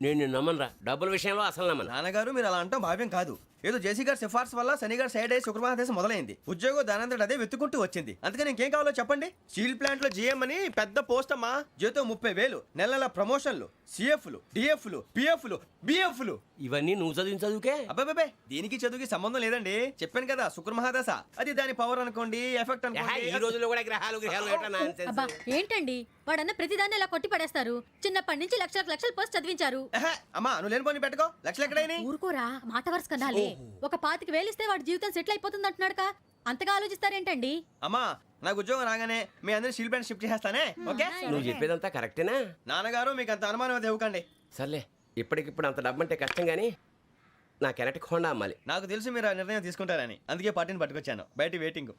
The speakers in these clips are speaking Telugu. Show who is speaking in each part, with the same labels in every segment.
Speaker 1: నేను నమ్మనరా, డబ్బుల విషయంలో అసలు నమ్మను.
Speaker 2: నాన్నగారు మీరు అలా అంటాం భావ్యం కాదు. ఏదో జేసీ గారి సిఫార్సు వల్ల శని గారు సైడ్ అయ్యి శుక్రమహాదేశం మొదలైంది. ఉద్యోగం దానంతటి అదే వెతుకుంటూ వచ్చింది. అందుకని ఇంకేం కావాలో చెప్పండి. స్టీల్ ప్లాంట్ లో జీఎం అని పెద్ద పోస్ట్ అమ్మా. జీతం 30,000, నెల నెల ప్రమోషన్లు, సిఎఫ్లు, డిఎఫ్లు, పిఎఫ్లు, బిఎఫ్లు.
Speaker 1: ఇవన్నీ నువ్వు చదివిన చదువుకే.
Speaker 2: అబ్బాబే దీనికి చదువుకి సంబంధం లేదండి. చెప్పాను కదా శుక్రమహాదశ, అది దాని పవర్ అనుకోండి, ఎఫెక్ట్ అనుకోండి.
Speaker 1: ఈ రోజుల్లో కూడా గ్రహాలు ఏటా nonsense.
Speaker 3: అబ్బా ఏంటండి వాడన్న ప్రతిదాన్ని ఇలా కొట్టి పడేస్తారు. చిన్నప్పటి నుంచి లక్షల పోస్ట్ చదివించారు.
Speaker 2: అమ్మా నువ్వు లేని పోనీ పెట్టుకో. లక్షలు ఎక్కడైనా
Speaker 3: ఊరుకోరా, మాట వరుస కదాలే. ఒక 25,000 ఇస్తే వాడి జీవితం సెటిల్ అయిపోతుంది అంటున్నాడుగా. అంతగా ఆలోచిస్తారేంటండి?
Speaker 2: అమ్మా నాకు ఉద్యోగం రాగానే మీ అందరినీ స్టీల్ ప్లాంట్ షిఫ్ట్ చేస్తానే. ఓకే
Speaker 1: నువ్వు చెప్పేదంతా కరెక్టేనా?
Speaker 2: నాన్నగారు మీకు అంత అనుమానం అది ఇవ్వకండి.
Speaker 1: సర్లే, ఇప్పటికిప్పుడు అంత డబ్బు అంటే కష్టం కానీ నా కెనటిక్ హోండా అమ్మాలి.
Speaker 2: నాకు తెలుసు మీరు ఆ నిర్ణయం తీసుకుంటారని, అందుకే పార్టీని పట్టుకొచ్చాను. బయట వెయిటింగ్.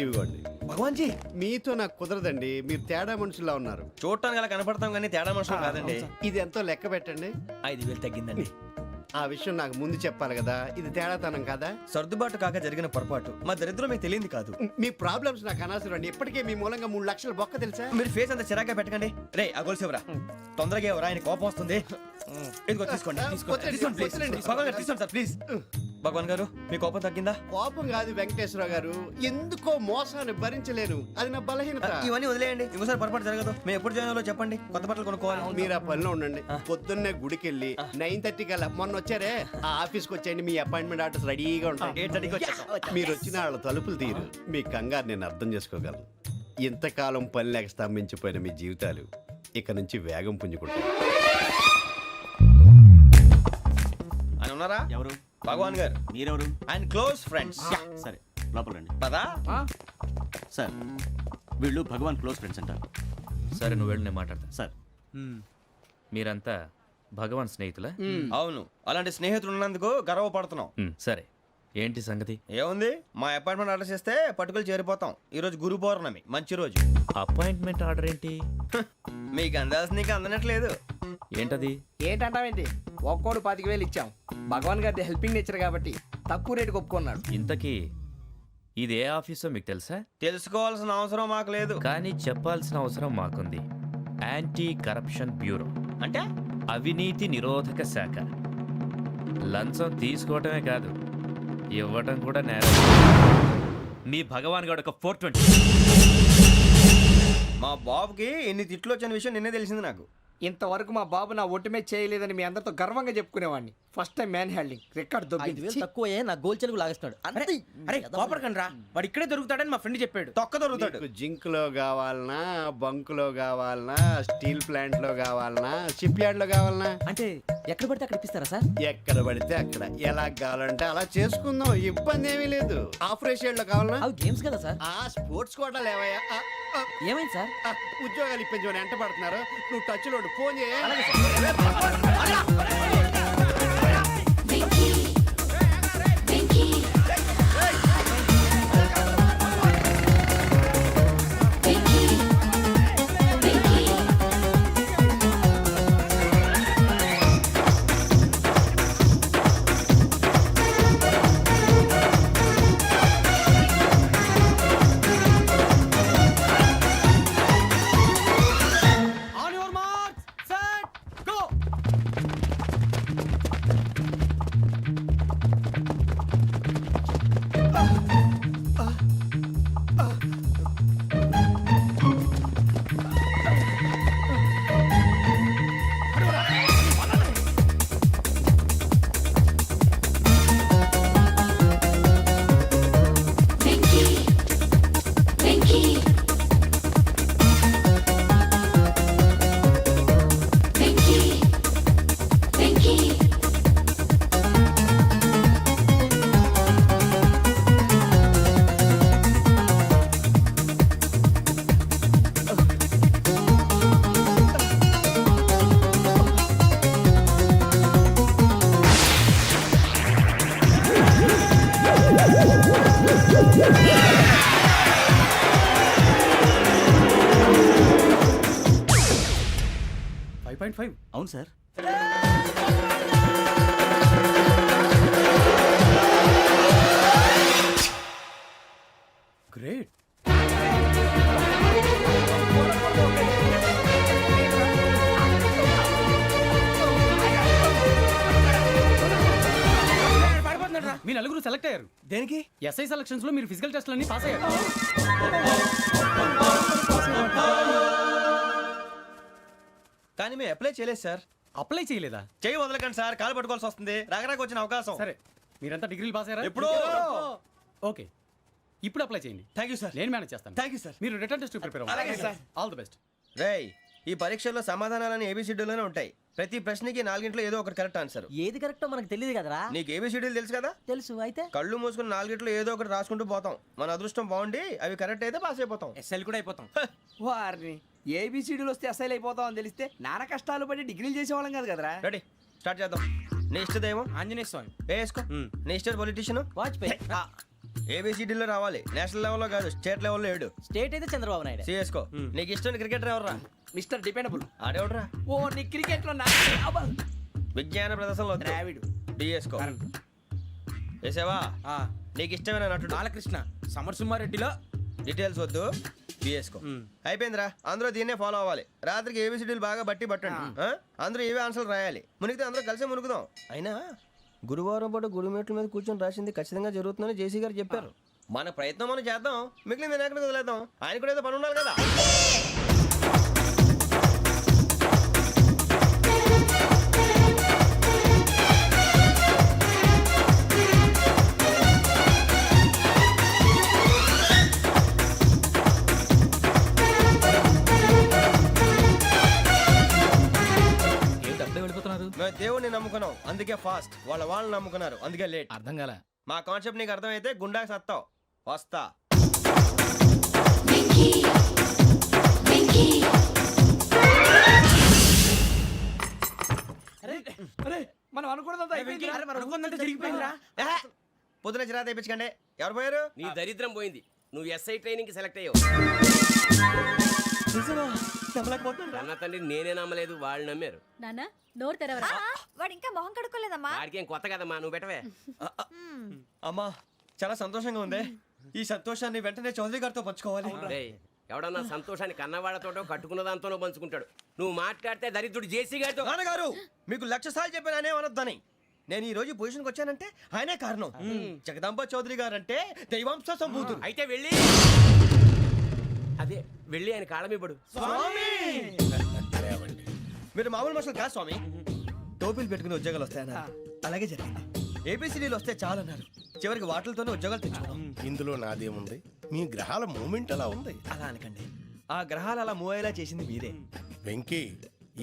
Speaker 4: ఇవ్వండి.
Speaker 2: భగవాన్ జీ
Speaker 4: మీతో నాకు కుదరదండి, మీరు తేడా మనుషుల్లా ఉన్నారు.
Speaker 2: చూడటానికి అలా కనపడతాం కానీ తేడా మనుషులు కాదండి.
Speaker 4: ఇది ఎంతో లెక్క పెట్టండి.
Speaker 2: 5,000 తగ్గిందండి.
Speaker 4: ఆ విషయం నాకు ముందు చెప్పాలి కదా, ఇది తేడాతనం కదా.
Speaker 2: సర్దుబాటు కాక జరిగిన పొరపాటు. మా దరిద్రం మీకు తెలియంది కాదు.
Speaker 4: మీ ప్రాబ్లమ్స్ నాకు అనవసరం అండి. ఇప్పటికే మీ మూలంగా 3 లక్షల బొక్క తెలుసా.
Speaker 2: మీరు ఫేస్ అంత చిరాగ్గా పెట్టకండి. రే ఆ గొలుసు ఎవరా? తొందరగా ఎవరా, ఆయన కోపం వస్తుంది. ఇదిగో తీసుకోండి. తీసుకోండి ప్లీజ్. భగవాన్ గారు తీసుకోండి సార్ ప్లీజ్. భగవాన్ గారు మీ కోపం తగ్గిందా?
Speaker 4: కోపం కాదు వెంకటేశ్వర గారు, ఎందుకో మోసాన్ని భరించలేను, అది నా బలహీనత.
Speaker 2: ఇవన్నీ వదిలేయండి, ఇంకోసారి పొరపాటు జరగదు. మేము ఎప్పుడు జాయిన్ అవ్వాలో చెప్పండి, కొత్త బట్టలు కొనుక్కోవాలి.
Speaker 4: మీరు ఆ పనిలో ఉండండి. పొద్దున్నే గుడికి వెళ్ళి 9:30 కల్లా, మొన్న వచ్చారే ఆ ఆఫీస్కి వచ్చేయండి. మీ అపాయింట్మెంట్ ఆర్డర్స్ రెడీగా ఉంటాయి.
Speaker 2: 8:30కి వచ్చేస్తాం.
Speaker 4: మీరు వచ్చిన వాళ్ళ తలుపులు తీరు. మీ కంగారు నేను అర్థం చేసుకోగలను. ఇంతకాలం పని లేక స్తంభించిపోయిన మీ జీవితాలు ఇక నుంచి వేగం పుంజుకుంటాయి.
Speaker 2: ఆయన ఉన్నారా?
Speaker 5: ఎవరు?
Speaker 2: భగవాన్ గారు.
Speaker 5: మీరెవరు?
Speaker 2: ఆయన క్లోజ్ ఫ్రెండ్స్.
Speaker 5: సరే లోపల రండి.
Speaker 2: పదా
Speaker 5: సార్ వీళ్ళు భగవాన్ క్లోజ్ ఫ్రెండ్స్ అంటారు.
Speaker 6: సరే నువ్వు వెళ్ళి నేను మాట్లాడతా.
Speaker 5: సార్
Speaker 6: మీరంతా భగవాన్ స్నేహితులా?
Speaker 2: అవును, అలాంటి స్నేహితులు ఉన్నందుకు గర్వపడుతున్నాం.
Speaker 6: సరే ఏంటి సంగతి?
Speaker 2: ఏముంది, మా అపాయింట్మెంట్ ఆర్డర్ చేస్తే పట్టుకులు చేరిపోతాం. ఈ రోజు గురు పౌర్ణమి, మంచి రోజు.
Speaker 6: అపాయింట్మెంట్ ఆర్డర్ ఏంటి?
Speaker 2: మీకు అందాల్సిన నీకు అందనట్లేదు.
Speaker 6: ఏంటది?
Speaker 7: ఏంటంటావేంటి? ఒక్కోడు 25,000 ఇచ్చాం. భగవాన్ గారి హెల్పింగ్ నేచర్ కాబట్టి తక్కువ రేటుకి ఒప్పుకున్నాడు.
Speaker 6: ఇంతకీ ఇది ఏ ఆఫీసో మీకు తెలుసా?
Speaker 2: తెలుసుకోవాల్సిన అవసరం మాకు లేదు,
Speaker 6: కానీ చెప్పాల్సిన అవసరం మాకుంది. యాంటీ కరప్షన్ బ్యూరో
Speaker 2: అంటే
Speaker 6: అవినీతి నిరోధక శాఖ. లంచం తీసుకోవటమే కాదు, ఇవ్వటం కూడా నేరం. మీ భగవాన్ గారు ఒక 420.
Speaker 2: మా బాబుకి ఎన్ని తిట్లు వచ్చిన విషయం నిన్నే తెలిసింది నాకు.
Speaker 7: ఇంతవరకు మా బాబు నా ఒట్టుమే చేయలేదని మీ అందరితో గర్వంగా చెప్పుకునేవాడిని. First time man handing record దొబ్బింది.
Speaker 8: తక్కువే నా గోల్ చెలుగు లాగేస్తాడు.
Speaker 2: అరే కోపడకండి రా, వాడు ఇక్కడే దొరుకుతాడని మా ఫ్రెండ్ చెప్పాడు. తొక్క దొరుకుతాడు.
Speaker 4: మీకు జింక్ లో కావాలనా, బంక్ లో కావాలనా, స్టీల్ ప్లాంట్ లో కావాలనా, షిప్ యార్డ్ లో కావాలనా?
Speaker 8: అంటే ఎక్కడ పడితే అక్కడ ఇప్పిస్తారా సార్?
Speaker 4: ఎక్కడ పడితే అక్కడ, ఎలా కావాలంటే అలా చేసుకుందాం, ఇబ్బంది ఏమీ లేదు. ఆపరేషన్ లో కావాలనా?
Speaker 8: అవి గేమ్స్ కదా సార్.
Speaker 4: ఆ స్పోర్ట్స్ కోటా లేవయ్యా.
Speaker 8: ఏమైంది సార్?
Speaker 4: ఉద్యోగాలు ఇప్పించమని ఎంట పడుతున్నారు. నువ్వు టచ్ లో ఫోన్ చేయ.
Speaker 5: అవును సార్.
Speaker 2: గ్రేట్.
Speaker 9: మీ నలుగురు సెలెక్ట్ అయ్యారు
Speaker 2: దేనికి?
Speaker 9: ఎస్ఐ సెలక్షన్స్ లో మీరు ఫిజికల్ టెస్ట్లన్నీ పాస్ అయ్యారు.
Speaker 2: కానీ మేము అప్లై చేయలేదు సార్.
Speaker 9: అప్లై చేయలేదా?
Speaker 2: చేయి వదలకండి సార్, కాలు పట్టుకోవాల్సి వస్తుంది. రాగరాకు వచ్చిన అవకాశం.
Speaker 9: సరే, మీరంతా డిగ్రీలు పాస్ అయ్యారా?
Speaker 2: ఎప్పుడో.
Speaker 9: ఓకే, ఇప్పుడు అప్లై చేయండి.
Speaker 2: Thank you sir.
Speaker 9: నేను మేనేజ్ చేస్తాను.
Speaker 2: Thank you sir.
Speaker 9: మీరు రిటర్న్ టెస్ట్ ప్రిపేర్
Speaker 2: అలాగే
Speaker 9: అవ్వండి.
Speaker 2: సార్.
Speaker 9: All the best.
Speaker 2: రేయ్, ఈ పరీక్షల్లో సమాధానాలని ఏబిసిడ్యూల్లోనే ఉంటాయి. ప్రతి ప్రశ్నకి 4 ఏదో ఒకటి కరెక్ట్ ఆన్సర్.
Speaker 8: ఏది కరెక్టో మనకు తెలియదు కదరా.
Speaker 2: నీకు ఏబిసిడ్యూల్ తెలుసు కదా?
Speaker 8: తెలుసు. అయితే
Speaker 2: కళ్ళు మూసుకుని 4 ఏదో ఒకటి రాసుకుంటూ పోతాం. మన అదృష్టం బాగుండి అవి కరెక్ట్ అయితే పాస్ అయిపోతాం.
Speaker 7: ఎస్ఎల్ కూడా అయిపోతాం. వారిని ఏబిసిడీలు వస్తే ఎస్ఐలు అయిపోతాం అని తెలిస్తే నాన్న కష్టాలు పడి డిగ్రీలు చేసేవాళ్ళం కాదు కదరా.
Speaker 2: రెడీ, స్టార్ట్ చేద్దాం. నీ ఇష్టదేమో
Speaker 7: ఆంజనేయ స్వామి.
Speaker 2: వేసుకో. నీ ఇష్ట పొలిటీషియన్
Speaker 8: వాజ్పేయి.
Speaker 2: ఏబిసిడీలో రావాలి. నేషనల్ లెవెల్లో కాదు, స్టేట్ లెవెల్లో 7.
Speaker 8: స్టేట్ అయితే చంద్రబాబు నాయుడు.
Speaker 2: సిఎస్కో. నీకు ఇష్టం క్రికెటర్ ఎవర్రా?
Speaker 7: Mister dependable.
Speaker 2: ఆడేవడరా?
Speaker 7: ఓ నీ క్రికెట్ లో
Speaker 2: విజ్ఞాన ప్రదర్శనలో
Speaker 7: ద్రావిడు.
Speaker 2: డిఎస్కో. వేసావా? నీకు ఇష్టమైన నటుడు?
Speaker 7: బాలకృష్ణ. సమర్సింహారెడ్డిలో
Speaker 2: డీటెయిల్స్ వద్దు, బిఎస్కో. అయిపోయిందిరా. అందరూ దీన్నే ఫాలో అవ్వాలి. రాత్రికి ఏబిసిడీలు బాగా బట్టి పట్టండి. అందరూ ఏవే ఆన్సర్లు రాయాలి. మునిగితే అందరూ కలిసి మునుగుదాం. అయినా గురువారం పాటు గురుమేట్ల మీద కూర్చొని రాసింది ఖచ్చితంగా జరుగుతుందని జేసీ గారు చెప్పారు. మన ప్రయత్నం మనం చేద్దాం, మిగిలింది వినాయకుడికి వదిలేద్దాం. ఆయన కూడా ఏదో పని ఉండాలి కదా.
Speaker 9: వెళ్ళిపోతున్నారు.
Speaker 2: మేము దేవుడిని నమ్ముకున్నాం, అందుకే ఫాస్ట్. వాళ్ళని నమ్ముకున్నారు, అందుకే లేట్.
Speaker 9: అర్థం కాలే.
Speaker 2: మా కాన్సెప్ట్ నీకు అర్థమైతే గుండాకి సత్తావు. వస్తా.
Speaker 7: అరే మనం అనుకున్నదంతా అయిపోయింది.
Speaker 2: అనుకున్నదంతా జరిగిపోయిందిరా. ఏహే, పొద్దున చిరా తెప్పించకండి. ఎవరు పోయారు?
Speaker 1: నీ దరిద్రం పోయింది. నువ్వు ఎస్ఐ ట్రైనింగ్ కి సెలెక్ట్ అయ్యావు. అన్న తండ్రి నేనే నమ్మలేదు, వాళ్ళు నమ్మారు.
Speaker 3: నాన్న నోరు తెరవరా.
Speaker 10: వాడు ఇంకా మొహం కడుక్కోలేదమ్మా.
Speaker 1: వాడికి ఏం కొత్త కదమ్మా, నువ్వు పెట్టవే.
Speaker 2: అమ్మా, చాలా సంతోషంగా ఉంది. ఈ సంతోషాన్ని వెంటనే చౌదరి గారితో పంచుకోవాలి.
Speaker 1: డేయ్, ఎవడన్నా సంతోషాన్ని కన్నవాళ్లతోటో కట్టుకున్న దాంతోనో పంచుకుంటాడు. నువ్వు మాట్లాడితే దరిద్రుడు జేసీ గారితో.
Speaker 2: నాన్నగారు, మీకు 1,00,000 సార్లు చెప్పాను అనే అనొద్దని. నేను ఈ రోజు పొజిషన్కి వచ్చానంటే ఆయనే కారణం. జగదాంబ చౌదరి గారు అంటే దైవాంశ సంభూతుడు.
Speaker 1: అయితే వెళ్ళి అదే వెళ్ళి ఆయన కాళ్ళమివ్వడు.
Speaker 2: మీరు మామూలు మనుషులు కాదు స్వామి. టోపీలు పెట్టుకుని ఉద్యోగాలు వస్తాయన్నారు, అలాగే జరిగింది. ఏబిసిడీలు వస్తే చాలన్నారు, చివరికి వాటిలతోనే ఉద్యోగాలు తెచ్చుకున్నాం.
Speaker 11: ఇందులో నాదేముంది? మీ గ్రహాల మూమెంట్ అలా ఉంది.
Speaker 2: అలా అనకండి, ఆ గ్రహాలు అలా మూవ్ అయ్యేలా చేసింది మీరే.
Speaker 11: వెంకీ,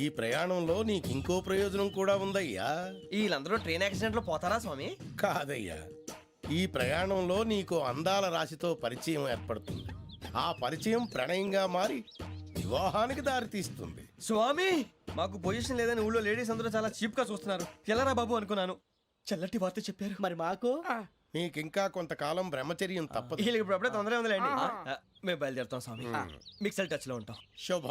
Speaker 11: ఈ ప్రయాణంలో నీకు ఇంకో ప్రయోజనం కూడా ఉందయ్యా.
Speaker 2: వీళ్ళందరూ ట్రైన్ యాక్సిడెంట్ లో పోతారా స్వామి?
Speaker 11: కాదయ్యా, ఈ ప్రయాణంలో నీకు అందాల రాశితో పరిచయం ఏర్పడుతుంది. ఆ పరిచయం ప్రణయంగా మారి వివాహానికి దారితీస్తుంది.
Speaker 2: స్వామి, మాకు పొజిషన్ లేదని ఊళ్ళో లేడీస్ అందరూ చాలా చీప్ గా చూస్తున్నారు. ఎలారా బాబు అనుకున్నాను. చల్లటి వార్త చెప్పారు.
Speaker 8: మరి మాకు
Speaker 11: నీకింకా కొంతకాలం బ్రహ్మచర్యం తప్పదు.
Speaker 2: వీళ్ళకి ఇప్పుడు అప్పుడే తొందరగా ఉందిలేండి. మేము బయలుదేరుతాం స్వామి. మిక్సెల్ టచ్ లో ఉంటాం.
Speaker 11: శుభం.